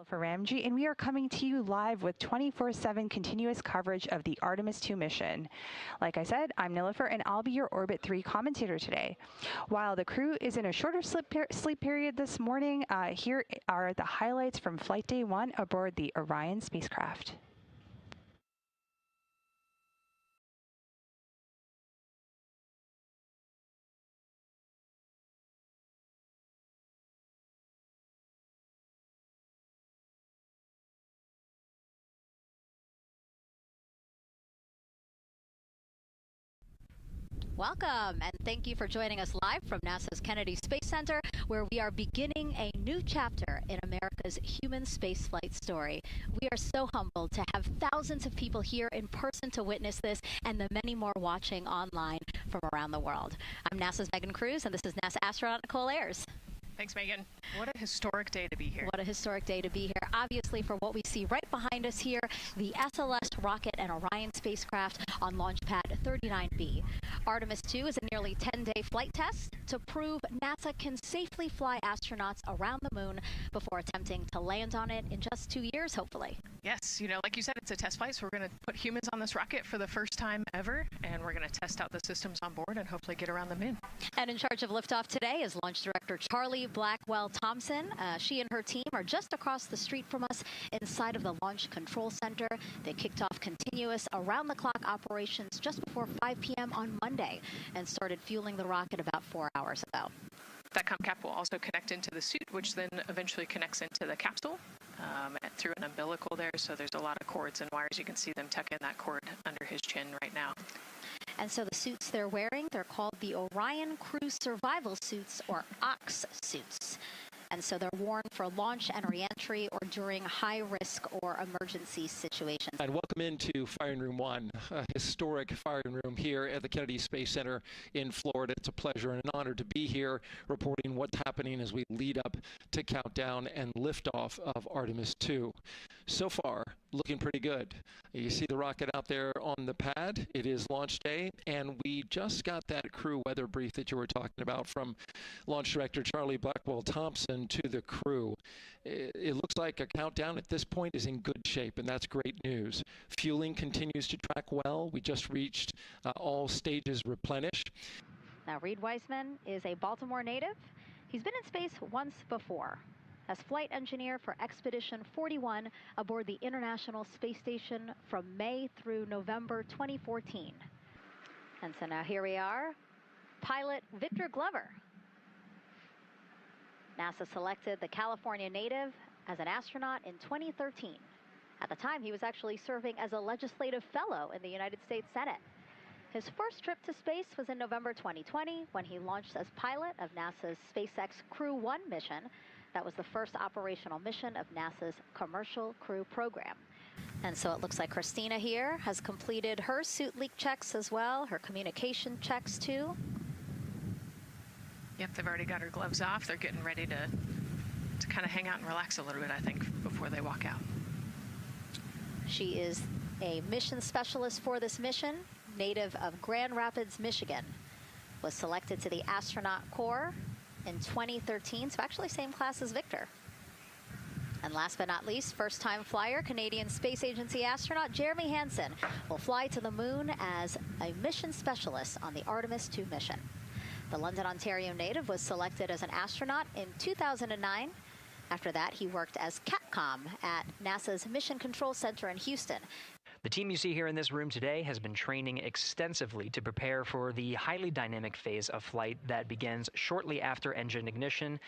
For Ramji, and we are coming to you live with 24/7 continuous coverage of the Artemis II mission. Like I said, I'm Nilofer, and I'll be your Orbit 3 commentator today. While the crew is in a shorter sleep period this morning, here are the highlights from Flight Day 1 aboard the Orion spacecraft. Welcome, and thank you for joining us live from NASA's Kennedy Space Center, where we are beginning a new chapter in America's human spaceflight story. We are so humbled to have thousands of people here in person to witness this, and the many more watching online from around the world. I'm NASA's Megan Cruz, and this is NASA astronaut Nicole Ayers. Thanks, Megan. What a historic day to be here. What a historic day to be here. Obviously, for what we see right behind us here, the SLS rocket and Orion spacecraft on launch pad 39B. Artemis II is a nearly 10-day flight test to prove NASA can safely fly astronauts around the moon before attempting to land on it in just 2 years, hopefully. Yes, like you said, it's a test flight, so we're going to put humans on this rocket for the first time ever, and we're going to test out the systems on board and hopefully get around the moon. And in charge of liftoff today is Launch Director Charlie Blackwell-Thompson. She and her team are just across the street from us inside of the Launch Control Center. They kicked off continuous around-the-clock operations just before 5 p.m. on Monday and started fueling the rocket about 4 hours ago. That com cap will also connect into the suit, which then eventually connects into the capsule through an umbilical there. So there's a lot of cords and wires. You can see them tuck in that cord under his chin right now. And so the suits they're wearing, they're called the Orion Crew Survival Suits, or OX suits. And so they're worn for launch and reentry or during high-risk or emergency situations. And welcome into Firing Room 1, a historic firing room here at the Kennedy Space Center in Florida. It's a pleasure and an honor to be here reporting what's happening as we lead up to countdown and liftoff of Artemis II. So far, looking pretty good. You see the rocket out there on the pad. It is launch day, and we just got that crew weather brief that you were talking about from Launch Director Charlie Blackwell-Thompson to the crew. It looks like a countdown at this point is in good shape, and that's great news. Fueling continues to track well. We just reached all stages replenished. Now, Reed Weissman is a Baltimore native. He's been in space once before as flight engineer for Expedition 41 aboard the International Space Station from May through November 2014. And so now here we are, pilot Victor Glover. NASA selected the California native as an astronaut in 2013. At the time, he was actually serving as a legislative fellow in the United States Senate. His first trip to space was in November 2020 when he launched as pilot of NASA's SpaceX Crew 1 mission. That was the first operational mission of NASA's Commercial Crew program. And so it looks like Christina here has completed her suit leak checks as well, her communication checks too. Yep, they've already got her gloves off. They're getting ready to kind of hang out and relax a little bit, I think, before they walk out. She is a mission specialist for this mission, native of Grand Rapids, Michigan. Was selected to the astronaut corps in 2013, so actually same class as Victor. And last but not least, first-time flyer, Canadian Space Agency astronaut Jeremy Hansen will fly to the moon as a mission specialist on the Artemis II mission. The London, Ontario native was selected as an astronaut in 2009. After that, he worked as CATCOM at NASA's Mission Control Center in Houston. The team you see here in this room today has been training extensively to prepare for the highly dynamic phase of flight that begins shortly after engine ignition.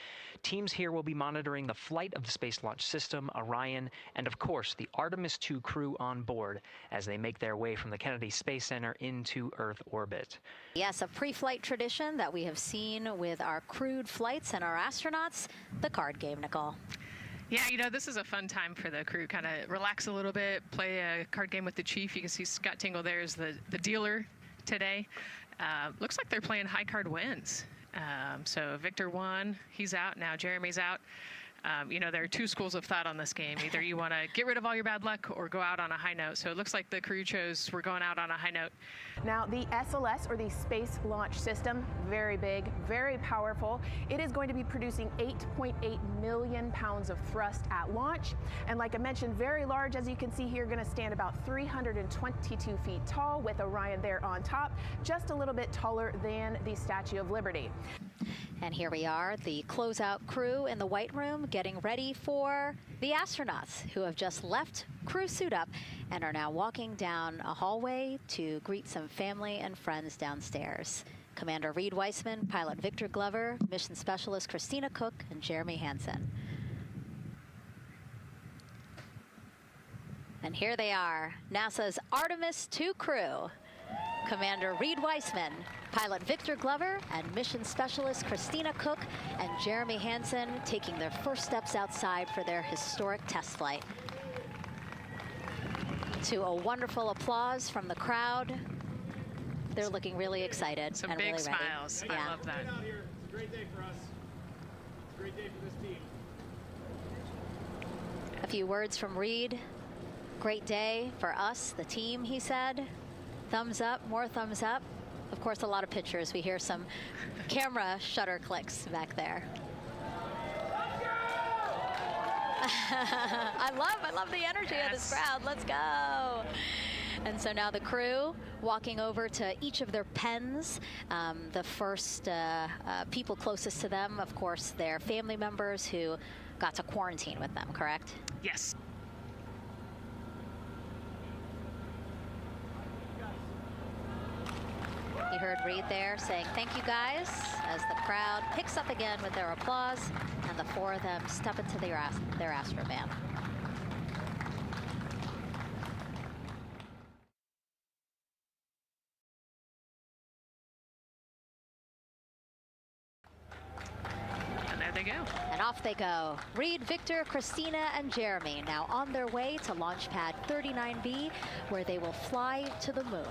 Teams here will be monitoring the flight of the Space Launch System, Orion, and of course the Artemis II crew on board as they make their way from the Kennedy Space Center into Earth orbit. Yes, a pre-flight tradition that we have seen with our crewed flights and our astronauts, the card game, Nicole. Yeah, this is a fun time for the crew. Kind of relax a little bit, play a card game with the chief. You can see Scott Tingle there is the dealer today. Looks like they're playing high card wins. So Victor won. He's out. Now Jeremy's out. You know, there are two schools of thought on this game. Either you want to get rid of all your bad luck or go out on a high note. So it looks like the crew chose we're going out on a high note. Now, the SLS, or the Space Launch System, very big, very powerful. It is going to be producing 8.8 million pounds of thrust at launch. And like I mentioned, very large, as you can see here, going to stand about 322 feet tall with Orion there on top, just a little bit taller than the Statue of Liberty. And here we are, the closeout crew in the White Room getting ready for the astronauts who have just left crew suit up and are now walking down a hallway to greet some family and friends downstairs. Commander Reed Weissman, pilot Victor Glover, mission specialist Christina Cook, and Jeremy Hansen. And here they are, NASA's Artemis II crew. Commander Reed Weissman, pilot Victor Glover, and mission specialist Christina Cook and Jeremy Hansen taking their first steps outside for their historic test flight. To a wonderful applause from the crowd. They're looking really excited Some and big really smiles. ready. I love that. It's a great day for us. It's a great day for this team. A few words from Reed. Great day for us, the team, he said. Thumbs up, more thumbs up. Of course, a lot of pictures. We hear some camera shutter clicks back there. I love the energy of this crowd. Let's go. And so now the crew walking over to each of their pens. The first people closest to them, of course, their family members who got to quarantine with them, correct? Yes. You heard Reed there saying thank you guys as the crowd picks up again with their applause and the four of them step into their Astrovan. And there they go. And off they go. Reed, Victor, Christina, and Jeremy now on their way to launch pad 39B, where they will fly to the moon.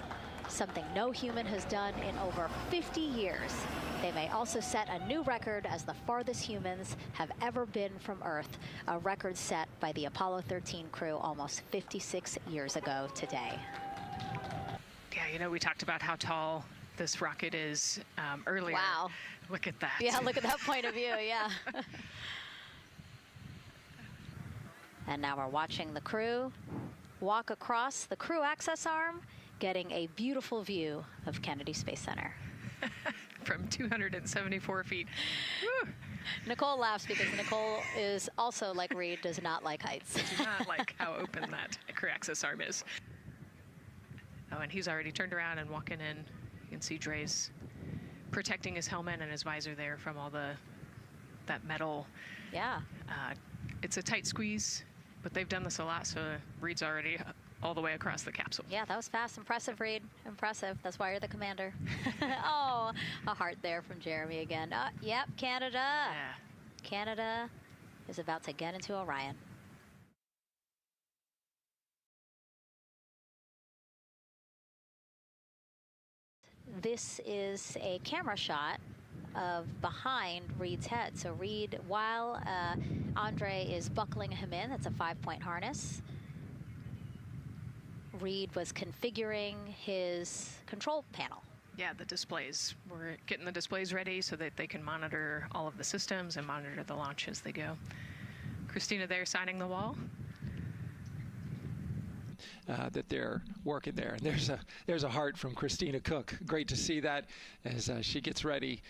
Something no human has done in over 50 years. They may also set a new record as the farthest humans have ever been from Earth, a record set by the Apollo 13 crew almost 56 years ago today. Yeah, you know, we talked about how tall this rocket is earlier. Wow. Look at that. Yeah, look at that point of view, yeah. And now we're watching the crew walk across the crew access arm, getting a beautiful view of Kennedy Space Center. From 274 feet. Woo. Nicole laughs because Nicole is also, like Reed, does not like heights. Do not like how open that crew access arm is. Oh, and he's already turned around and walking in. You can see Dre's protecting his helmet and his visor there from all that metal. Yeah. It's a tight squeeze, but they've done this a lot, so Reed's already all the way across the capsule. Yeah, that was fast. Impressive, Reed. Impressive. That's why you're the commander. Oh, a heart there from Jeremy again. Yep, Canada. Yeah. Canada is about to get into Orion. This is a camera shot of behind Reed's head. So Reed, while Andre is buckling him in, that's a 5-point harness. Reed was configuring his control panel. Yeah, the displays. We're getting the displays ready so that they can monitor all of the systems and monitor the launch as they go. Christina there signing the wall. That they're working there. And there's a heart from Christina Cook. Great to see that as she gets ready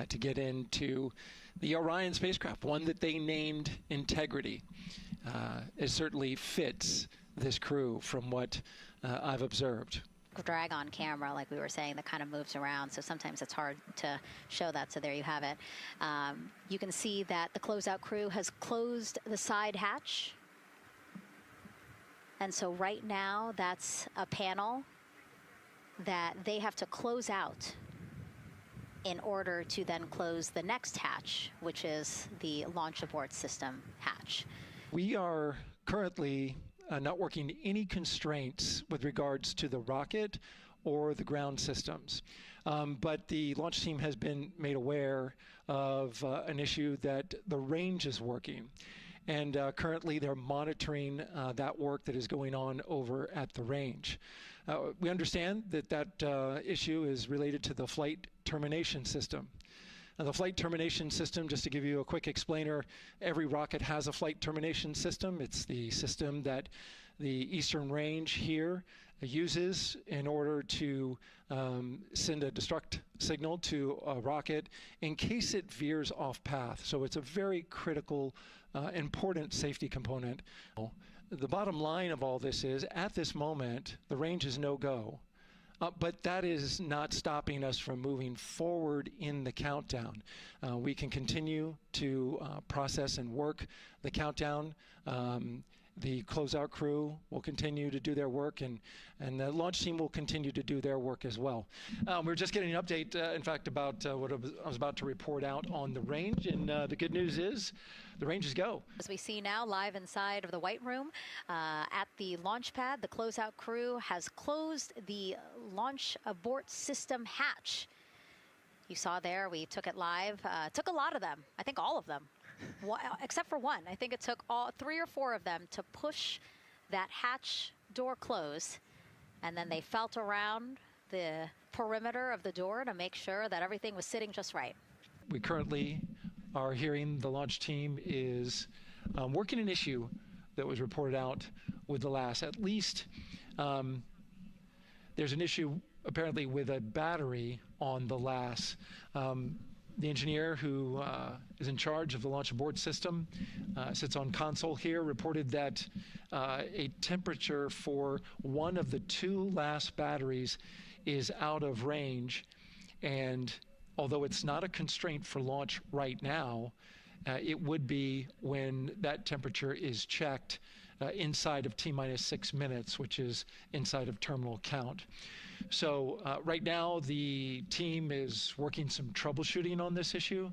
to get into the Orion spacecraft, one that they named Integrity. It certainly fits this crew from what I've observed. Drag on camera, like we were saying, that kind of moves around, so sometimes it's hard to show that, so there you have it. You can see that the closeout crew has closed the side hatch. And so right now, that's a panel that they have to close out in order to then close the next hatch, which is the launch abort system hatch. We are currently not working any constraints with regards to the rocket or the ground systems. But the launch team has been made aware of an issue that the range is working. And currently they're monitoring that work that is going on over at the range. We understand that that issue is related to the flight termination system. Now, the flight termination system, just to give you a quick explainer, every rocket has a flight termination system. It's the system that the Eastern Range here uses in order to send a destruct signal to a rocket in case it veers off path. So it's a very critical, important safety component. The bottom line of all this is, at this moment, the range is no-go. But that is not stopping us from moving forward in the countdown. We can continue to process and work the countdown. The closeout crew will continue to do their work, and the launch team will continue to do their work as well. We're just getting an update, in fact, about what I was about to report out on the range, and the good news is the range is go. As we see now live inside of the White Room at the launch pad, the closeout crew has closed the launch abort system hatch. You saw there, we took it live. Took a lot of them, I think all of them. Except for one. I think it took all 3 or 4 of them to push that hatch door close, and then they felt around the perimeter of the door to make sure that everything was sitting just right. We currently are hearing the launch team is working an issue that was reported out with the LAS. At least there's an issue apparently with a battery on the LAS. The engineer who is in charge of the launch abort system sits on console here, reported that a temperature for one of the 2 LAS batteries is out of range. And although it's not a constraint for launch right now, it would be when that temperature is checked inside of T-minus 6 minutes, which is inside of terminal count. So right now the team is working some troubleshooting on this issue.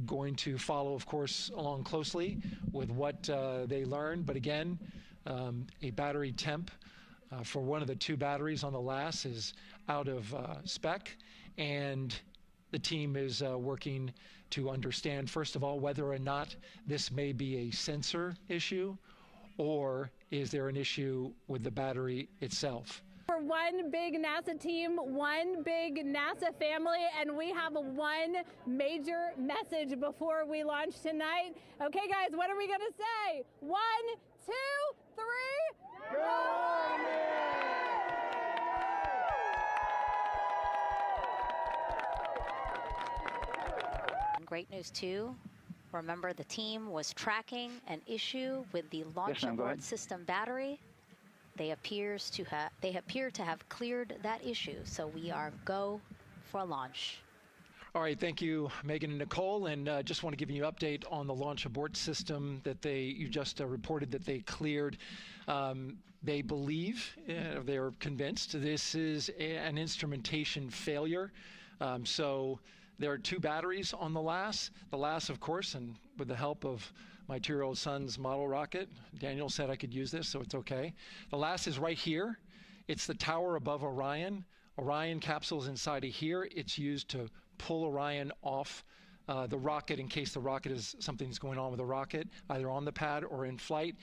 Going to follow, of course, along closely with what they learn. But again, a battery temp for one of the 2 batteries on the LAS is out of spec, and the team is working to understand, first of all, whether or not this may be a sensor issue, or is there an issue with the battery itself. We're one big NASA team, one big NASA family, and we have one major message before we launch tonight. Okay, guys, what are we going to say? 1, 2, 3, go! Great news, too. Remember, the team was tracking an issue with the launch abort system battery. They appear to have cleared that issue, so we are go for launch. All right, thank you, Megan and Nicole, and just want to give you an update on the launch abort system that you just reported that they cleared. They believe, they're convinced, this is an instrumentation failure. So there are 2 batteries on the LAS. The LAS, of course, and with the help of my 2-year-old son's model rocket, Daniel said I could use this, so it's okay. The LAS is right here. It's the tower above Orion. Orion capsule's inside of here. It's used to pull Orion off the rocket in case something's going on with the rocket, either on the pad or in flight.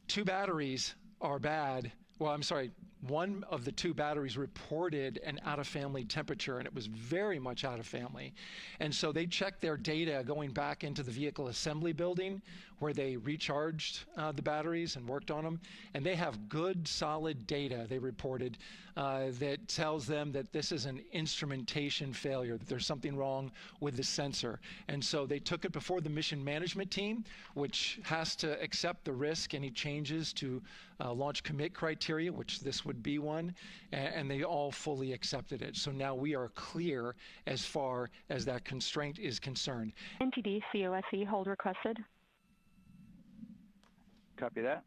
2 batteries are bad. Well, I'm sorry, one of the 2 batteries reported an out-of-family temperature, and it was very much out of family. And so they checked their data going back into the vehicle assembly building where they recharged the batteries and worked on them. And they have good, solid data, they reported, that tells them that this is an instrumentation failure, that there's something wrong with the sensor. And so they took it before the mission management team, which has to accept the risk, any changes to launch commit criteria, which this would be one, and they all fully accepted it. So now we are clear as far as that constraint is concerned. NTD COSE hold requested. Copy that.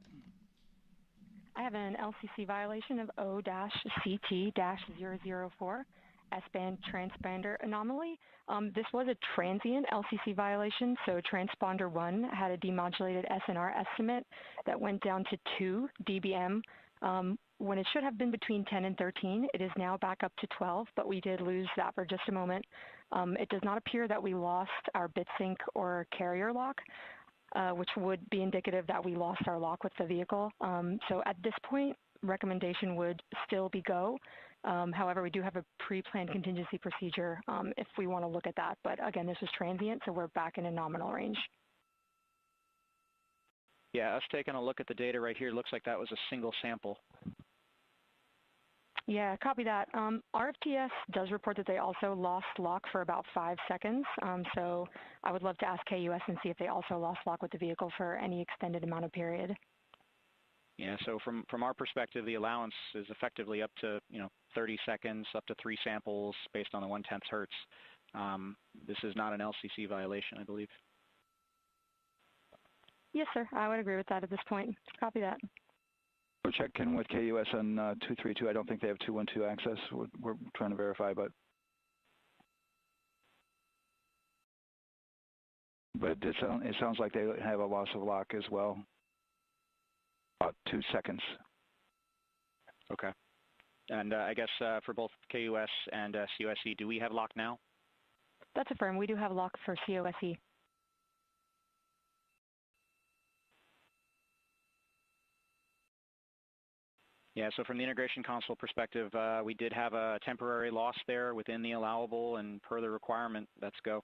I have an LCC violation of O-CT-004, S-band transponder anomaly. This was a transient LCC violation, so transponder 1 had a demodulated SNR estimate that went down to 2 dBm when it should have been between 10 and 13, it is now back up to 12, but we did lose that for just a moment. It does not appear that we lost our bit sync or carrier lock, which would be indicative that we lost our lock with the vehicle. So at this point, recommendation would still be go. However, we do have a pre-planned contingency procedure if we want to look at that. But again, this was transient, so we're back in a nominal range. Yeah, us taking a look at the data right here, looks like that was a single sample. Yeah, copy that. RFTS does report that they also lost lock for about 5 seconds. So I would love to ask KUS and see if they also lost lock with the vehicle for any extended amount of period. Yeah, so from our perspective, the allowance is effectively up to 30 seconds, up to 3 samples based on the 1/10 hertz. This is not an LCC violation, I believe. Yes, sir. I would agree with that at this point. Copy that. We're checking with KUS on 232. I don't think they have 212 access. We're trying to verify, but it sounds like they have a loss of lock as well. About 2 seconds. Okay. And I guess for both KUS and COSE, do we have lock now? That's affirmed. We do have lock for COSE. Yeah, so from the integration console perspective, we did have a temporary loss there within the allowable, and per the requirement, let's go.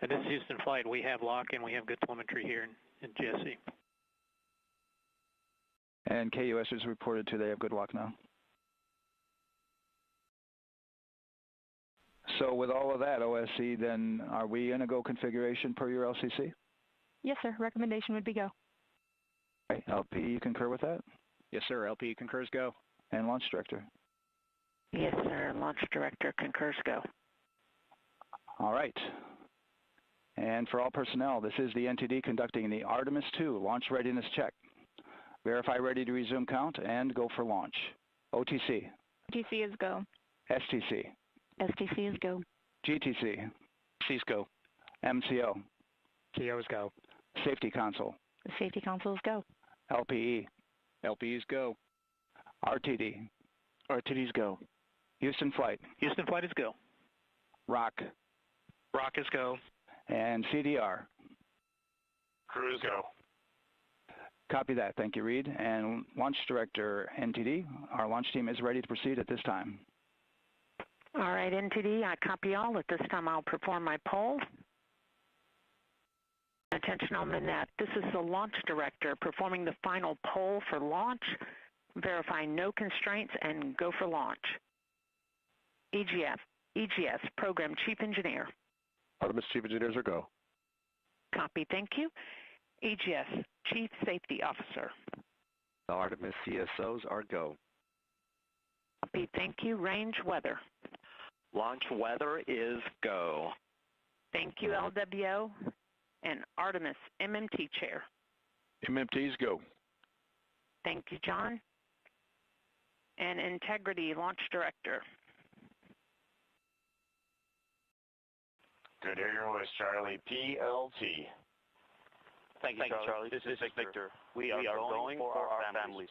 This is Houston Flight. We have lock and we have good telemetry here in GSE. And KUS has reported too they have good lock now. So with all of that, OSC, then are we in a go configuration per your LCC? Yes, sir. Recommendation would be go. Okay. LP, you concur with that? Yes, sir. LP concurs go. And Launch Director? Yes, sir. Launch Director concurs go. All right. And for all personnel, this is the NTD conducting the Artemis II launch readiness check. Verify ready to resume count and go for launch. OTC? OTC is go. STC? STC is go. GTC? C's go. MCO? CO is go. Safety Console? The Safety Console is go. LPE? LPE's go. RTD? RTD's go. Houston Flight? Houston Flight is go. ROC? ROC is go. And CDR? Crew is go. Copy that. Thank you, Reed. And Launch Director NTD, our launch team is ready to proceed at this time. All right, NTD, I copy all. At this time, I'll perform my poll. Attention on the net. This is the Launch Director performing the final poll for launch, verifying no constraints, and go for launch. EGS, Program Chief Engineer. Artemis Chief Engineers are go. Copy, thank you. EGS, Chief Safety Officer. The Artemis CSOs are go. Copy, thank you. Range weather. Launch weather is go. Thank you, LWO. And Artemis MMT Chair. MMT's go. Thank you, John. And Integrity Launch Director. Good air voice, Charlie. PLT. Thank you, Charlie. This is Victor. We are going for our families.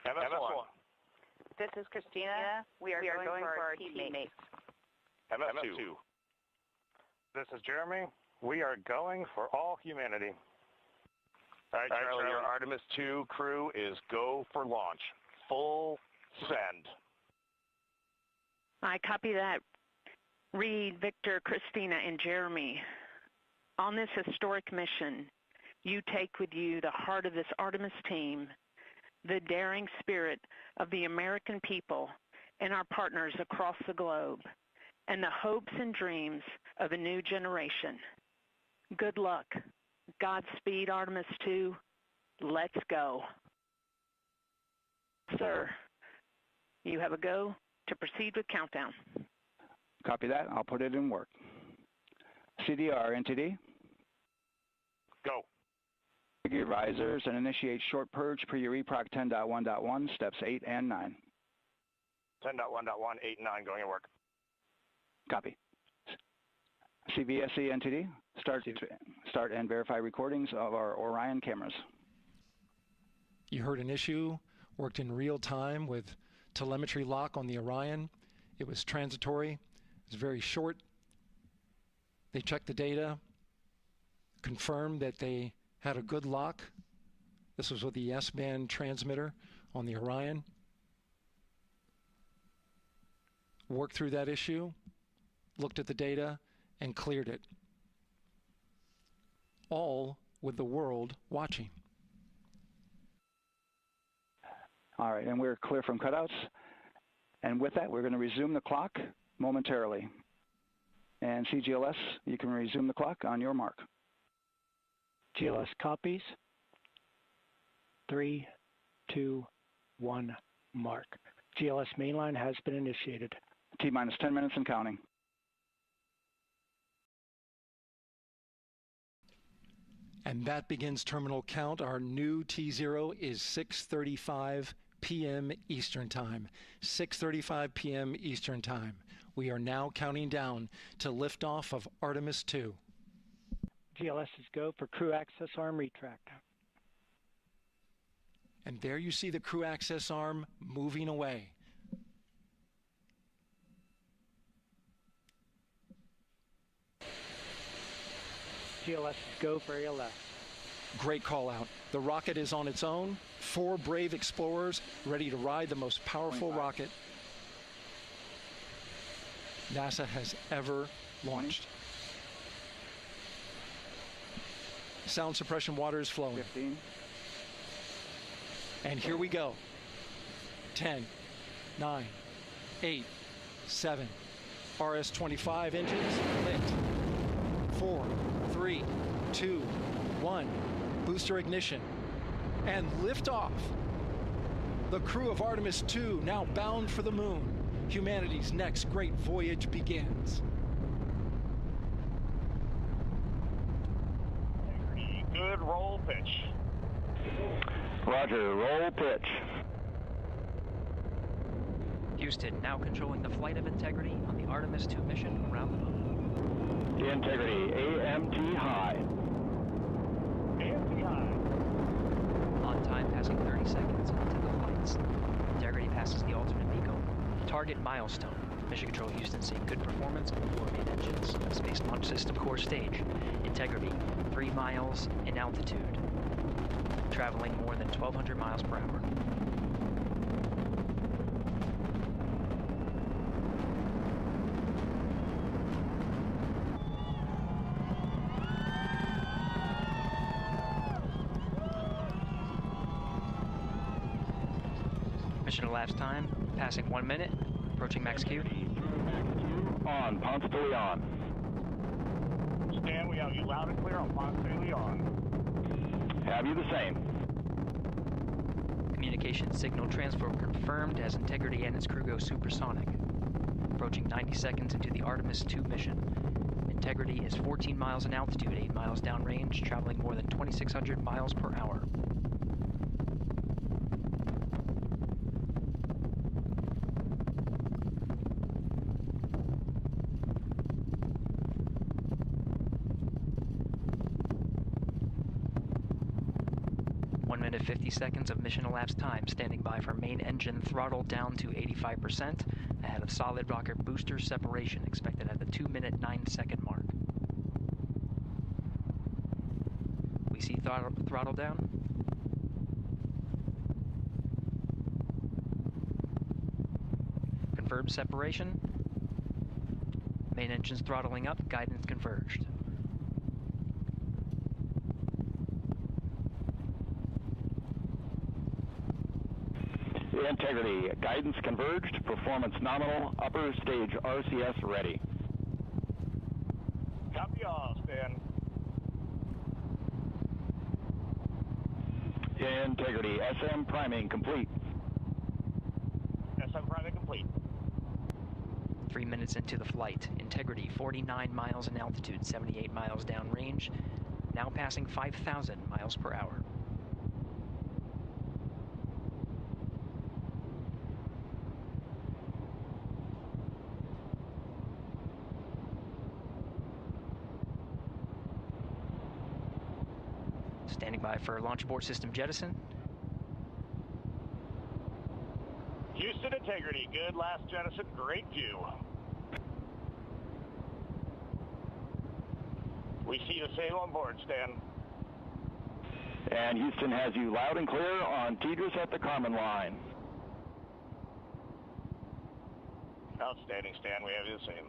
MS1. This is Christina. We are going for our teammates. MS2. This is Jeremy. We are going for all humanity. All right, Charlie, your Artemis II crew is go for launch. Full send. I copy that. Reed, Victor, Christina, and Jeremy. On this historic mission, you take with you the heart of this Artemis team, the daring spirit of the American people and our partners across the globe, and the hopes and dreams of a new generation. Good luck. Godspeed, Artemis II. Let's go. Sir, you have a go to proceed with countdown. Copy that. I'll put it in work. CDR NTD. Go. Figure risers and initiate short purge per your EPROC 10.1.1, steps 8 and 9. 10.1.1, 8 and 9 going to work. Copy. CVSE NTD, start and verify recordings of our Orion cameras. You heard an issue worked in real time with telemetry lock on the Orion. It was transitory. It was very short. They checked the data, confirmed that they had a good lock. This was with the S-band transmitter on the Orion. Worked through that issue, looked at the data, and cleared it. All with the world watching. All right, and we're clear from cutouts. And with that, we're going to resume the clock momentarily. And CGLS, you can resume the clock on your mark. GLS copies. 3, 2, 1, mark. GLS mainline has been initiated. T-minus 10 minutes and counting. And that begins terminal count. Our new T0 is 6:35 p.m. Eastern Time. 6:35 p.m. Eastern Time. We are now counting down to liftoff of Artemis II. GLS is go for crew access arm retract. And there you see the crew access arm moving away. GLS is go for ALS. Great call out. The rocket is on its own. 4 brave explorers ready to ride the most powerful rocket NASA has ever launched. Sound suppression water is flowing. 15. And here we go. 10, 9, 8, 7. RS-25 engines lit. 4, 3, 2, 1. Booster ignition. And liftoff. The crew of Artemis II now bound for the moon. Humanity's next great voyage begins. Good roll pitch. Roger, roll pitch. Houston now controlling the flight of Integrity on the Artemis II mission around the moon. Integrity, AMT high. AMT high. On time, passing 30 seconds into the flights. Integrity passes the alternate MECO. Target milestone. Mission Control Houston seeing good performance on the 4 main engines. Space Launch System core stage. Integrity, 3 miles in altitude. Traveling more than 1,200 miles per hour. Mission elapsed time, passing 1 minute, approaching max Q. On, Ponce de Leon. Stan, we have you loud and clear on Ponce de Leon. Have you the same. Communication signal transfer confirmed as Integrity and its crew go supersonic. Approaching 90 seconds into the Artemis II mission. Integrity is 14 miles in altitude, 8 miles downrange, traveling more than 2,600 miles per hour. Minute 50 seconds of mission elapsed time, standing by for main engine throttle down to 85%, ahead of solid rocket booster separation, expected at the 2-minute 9-second mark. We see throttle down. Confirmed separation. Main engine's throttling up, guidance converged. Integrity, guidance converged, performance nominal, upper stage RCS ready. Copy all, Stan. Integrity, SM priming complete. SM priming complete. 3 minutes into the flight, Integrity 49 miles in altitude, 78 miles downrange, now passing 5,000 miles per hour. Standing by for launch abort system jettison. Houston Integrity, good last jettison, great view. We see the same on board, Stan. And Houston has you loud and clear on Tidris at the Cardman line. Outstanding, Stan, we have you the same.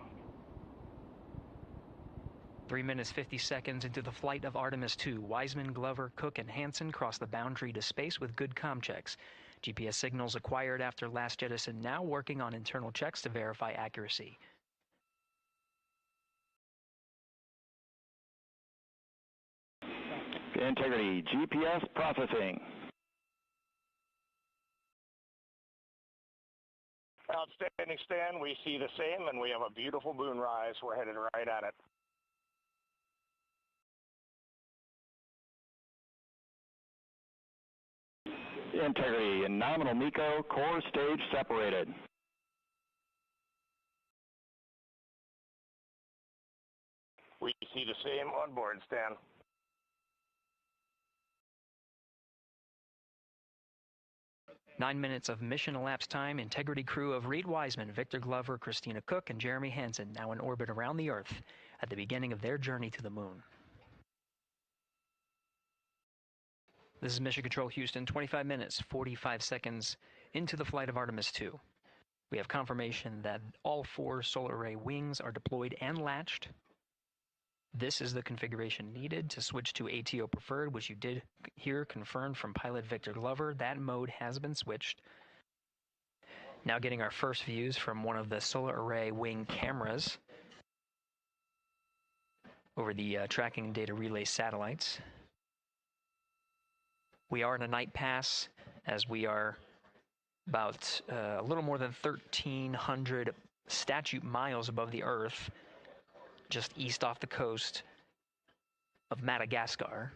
3 minutes 50 seconds into the flight of Artemis II, Wiseman, Glover, Cook, and Hansen cross the boundary to space with good comm checks. GPS signals acquired after last jettison now working on internal checks to verify accuracy. Integrity, GPS processing. Outstanding, Stan, we see the same, and we have a beautiful moonrise. We're headed right at it. Integrity and nominal MECO, core stage separated. We see the same on board, Stan. Nine minutes of mission elapsed time. Integrity crew of Reed Wiseman, Victor Glover, Christina Cook, and Jeremy Hansen now in orbit around the Earth at the beginning of their journey to the moon. This is Mission Control Houston, 25 minutes, 45 seconds into the flight of Artemis II. We have confirmation that all 4 solar array wings are deployed and latched. This is the configuration needed to switch to ATO preferred, which you did hear confirmed from pilot Victor Glover. That mode has been switched. Now getting our first views from one of the solar array wing cameras over the tracking data relay satellites. We are in a night pass as we are about a little more than 1,300 statute miles above the Earth, just east off the coast of Madagascar.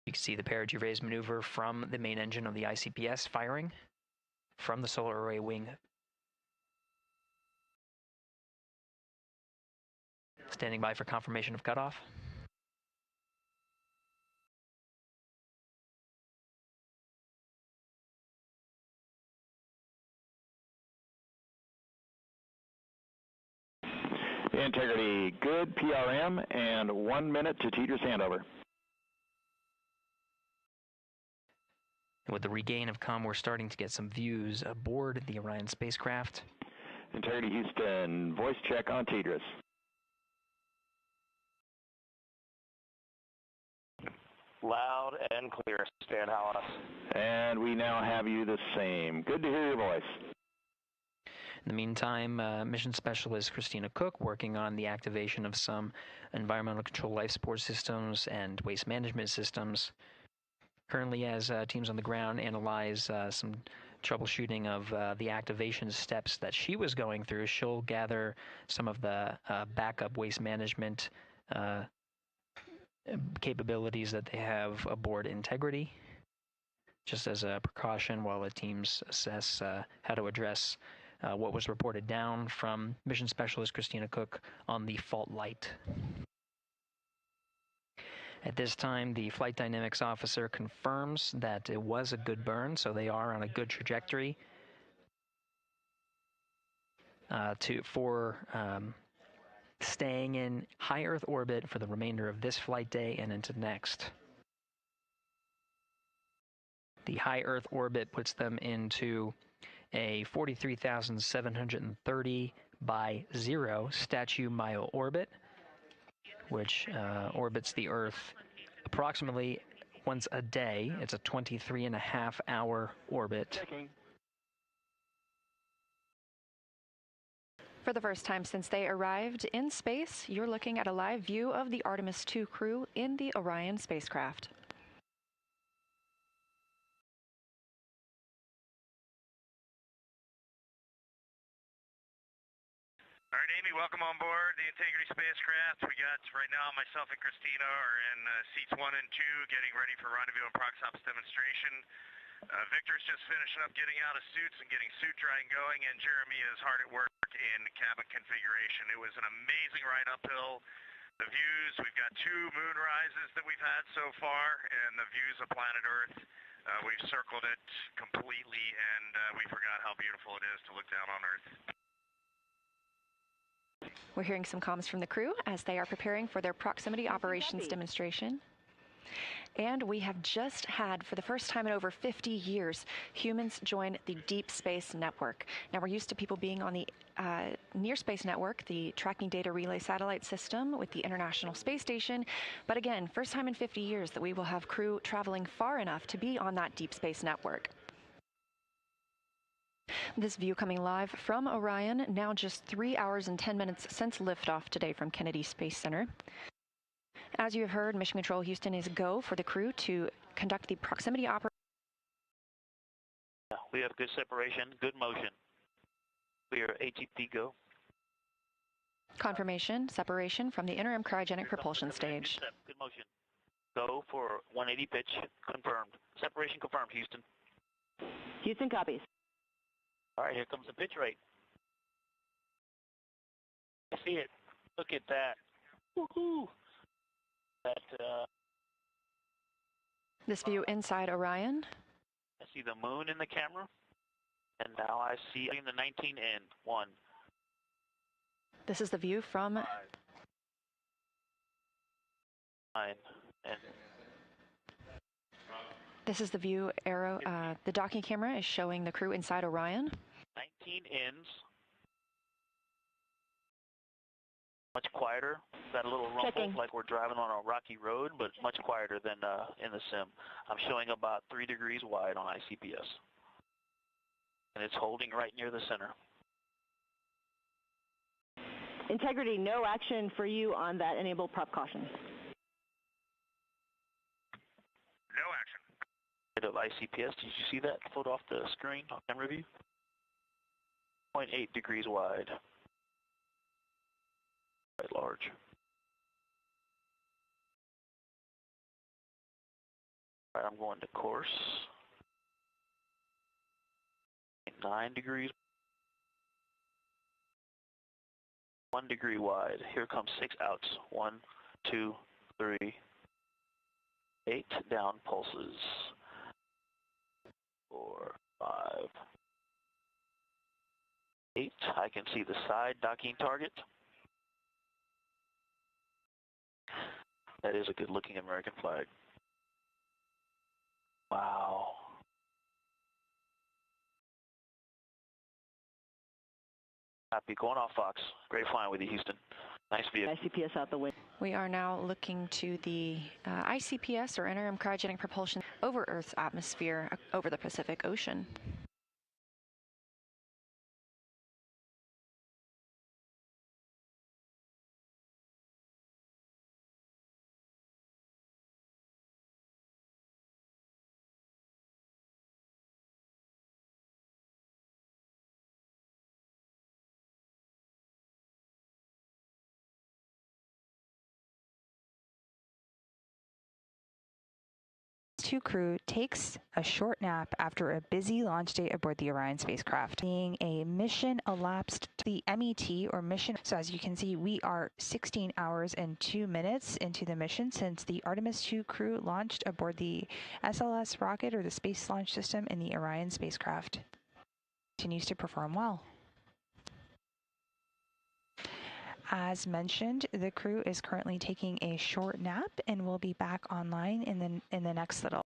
You can see the perigee raise maneuver from the main engine of the ICPS firing from the solar array wing. Standing by for confirmation of cutoff. Integrity, good PRM, and 1 minute to Tidris handover. And with the regain of comm, we're starting to get some views aboard the Orion spacecraft. Integrity Houston, voice check on Tidris. Loud and clear, Stan Hallis. And we now have you the same. Good to hear your voice. In the meantime, mission specialist Christina Cook working on the activation of some environmental control life support systems and waste management systems. Currently, as teams on the ground analyze some troubleshooting of the activation steps that she was going through, she'll gather some of the backup waste management capabilities that they have aboard Integrity, just as a precaution while the teams assess how to address what was reported down from mission specialist Christina Cook on the fault light. At this time, the flight dynamics officer confirms that it was a good burn, so they are on a good trajectory for staying in high Earth orbit for the remainder of this flight day and into next. The high Earth orbit puts them into a 43,730 by 0 statute mile orbit, which orbits the Earth approximately once a day. It's a 23.5-hour orbit. For the first time since they arrived in space, you're looking at a live view of the Artemis II crew in the Orion spacecraft. All right, Amy, welcome on board the Integrity spacecraft. We got, right now, myself and Christina are in seats 1 and 2, getting ready for rendezvous and proxops demonstration. Victor's just finishing up getting out of suits and getting suit drying going, and Jeremy is hard at work in cabin configuration. It was an amazing ride uphill. The views, we've got 2 moon rises that we've had so far, and the views of planet Earth. We've circled it completely, and we forgot how beautiful it is to look down on Earth. We're hearing some comms from the crew as they are preparing for their proximity operations demonstration. And we have just had, for the first time in over 50 years, humans join the Deep Space Network. Now, we're used to people being on the Near Space Network, the tracking data relay satellite system with the International Space Station. But again, first time in 50 years that we will have crew traveling far enough to be on that Deep Space Network. This view coming live from Orion, now just 3 hours and 10 minutes since liftoff today from Kennedy Space Center. As you have heard, Mission Control Houston is go for the crew to conduct the proximity operation. We have good separation, good motion. We are ATP go. Confirmation, separation from the interim cryogenic propulsion stage. Good motion. Go for 180 pitch, confirmed. Separation confirmed, Houston. Houston copies. All right, here comes the pitch rate. I see it. Look at that. Woohoo! This view inside Orion. I see the moon in the camera, and now I see in the 19 in 1. This is the view from 9 and this is the view the docking camera is showing the crew inside Orion. 19 ins. Much quieter. Got a little rumble, Checking. like we're driving on a rocky road, but much quieter than in the sim. I'm showing about 3 degrees wide on ICPS. And it's holding right near the center. Integrity, no action for you on that enable prop caution. No action. Bit of ICPS, did you see that float off the screen on camera view? 0.8 degrees wide. Quite large. All right, I'm going to course. 9 degrees. 1 degree wide. Here comes 6 outs. 1, 2, 3, 8 down pulses. 4, 5, 8. I can see the side docking target. That is a good looking American flag. Wow. Happy going off, Fox. Great flying with you, Houston. Nice view. ICPS out the window. We are now looking to the ICPS, or interim cryogenic propulsion, over Earth's atmosphere, over the Pacific Ocean. II crew takes a short nap after a busy launch day aboard the Orion spacecraft, being a mission elapsed to the MET, or mission. So as you can see, we are 16 hours and 2 minutes into the mission since the Artemis II crew launched aboard the SLS rocket, or the Space Launch System, in the Orion spacecraft. Continues to perform well. As mentioned, the crew is currently taking a short nap and will be back online in the next little.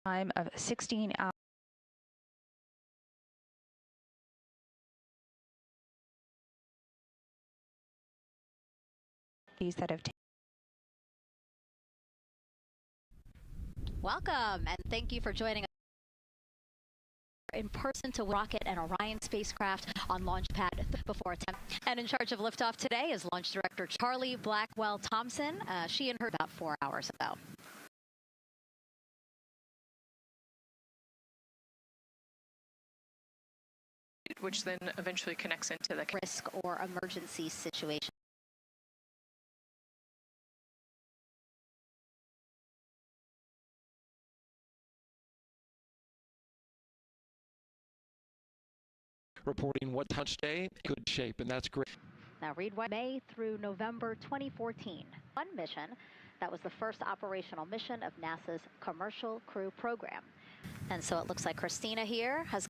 time of 16 hours. That have Welcome, and thank you for joining us in person to Rocket and Orion spacecraft on launch pad before attempt. And in charge of liftoff today is Launch Director Charlie Blackwell Thompson. She and her about 4 hours ago. Which then eventually connects into the risk or emergency situation. Reporting what touch day, good shape, and that's great. Now read what May through November 2014. One mission that was the first operational mission of NASA's Commercial Crew Program. And so it looks like Christina here has